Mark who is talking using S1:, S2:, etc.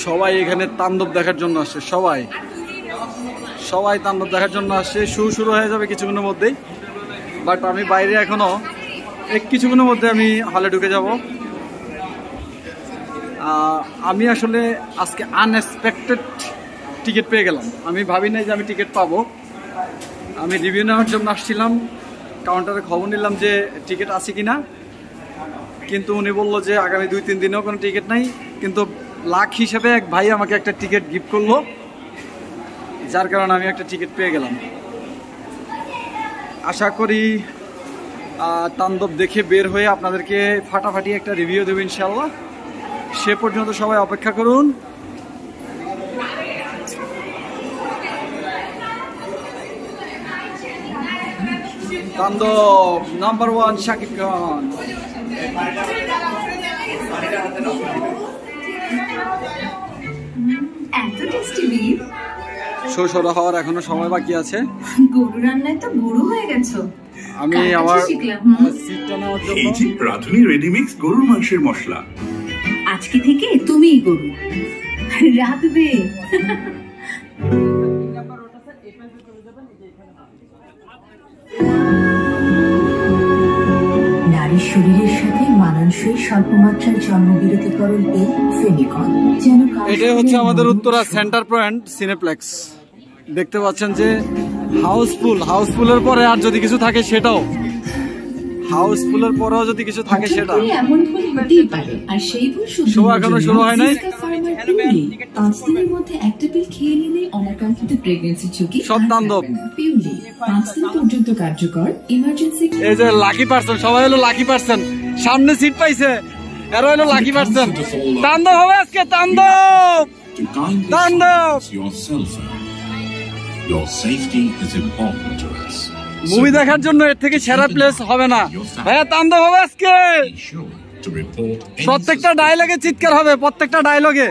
S1: সবাই এখানে তাণ্ডব দেখার জন্য আসছে, সবাই তাণ্ডব দেখার জন্য আসছে। শুরু হয়ে যাবে কিছুক্ষণের মধ্যেই, বাট আমি বাইরে এখনো কিছুক্ষণের মধ্যে আমি হলে ঢুকে যাব। আমি আসলে আজকে আনএক্সপেক্টেড টিকিট পেয়ে গেলাম। আমি ভাবি নাই যে আমি টিকিট পাবো। আমি রিভিউ নেওয়ার জন্য আসছিলাম, কাউন্টারে খবর নিলাম যে টিকিট আছে কিনা, কিন্তু উনি বললো যে আগামী 2-3 দিনেও কোনো টিকিট নাই। কিন্তু লাখ হিসেবে এক ভাই আমাকে একটা টিকিট গিফট করলো, যার কারণে আমি একটা টিকিট পেয়ে গেলাম। আশা করি তাণ্ডব দেখে বের হয়ে আপনাদেরকে ফাটাফাটি একটা রিভিউ দেবো ইনশাল্লাহ। সে পর্যন্ত সবাই অপেক্ষা করুন। তাণ্ডব নাম্বার 1 শাকিব খান। শোষরা হওয়ার এখনো সময় বাকি আছে।
S2: গরু রান্নায় তো গুরু হয়ে গেছো।
S1: আমি আমার সিটটা নেওয়ার জন্য
S3: এই যে প্রাথমিক রেডিমিক্স গরুর মাংসের মশলা।
S2: আজকে থেকে তুমিই গরু রাঁধবে। নারীর শরীরের সাথে মানানসই স্বল্পমাত্রার জন্মবিরতিকরণ তেল ফেমিকন।
S1: এটাই হচ্ছে আমাদের উত্তরা সেন্টার পয়েন্ট সিনেপ্লেক্স। দেখতে পাচ্ছেন যে হাউসফুলের পরে আর যদি কিছু থাকে সেটাও, হাউসফুলের পরেও যদি কিছু থাকে সেটা।
S2: এমন ভুল হতেই পারে, আর সেই ভুল
S1: শো এখনো শুরু হয় নাই।
S2: 5 দিনের মধ্যে একটা পিল খেয়ে নিলে অনাকাঙ্ক্ষিত প্রেগন্যান্সি ঝুঁকি
S1: সব তাণ্ডব।
S2: পিউলি 5 দিন পর্যন্ত কার্যকর ইমার্জেন্সি।
S1: এই যে লাকি পারসন, সবাই হলো লাকি পারসন, সামনে সিট পাইছে, এরা হলো লাকি পারসন। তাণ্ডব হবে আজকে, তাণ্ডব। মুভি দেখার জন্য এর থেকে সেরা প্লেস হবে না ভাইয়া। তাণ্ডব হবে আজকে, প্রত্যেকটা ডায়লগে চিৎকার হবে, প্রত্যেকটা ডায়লগে।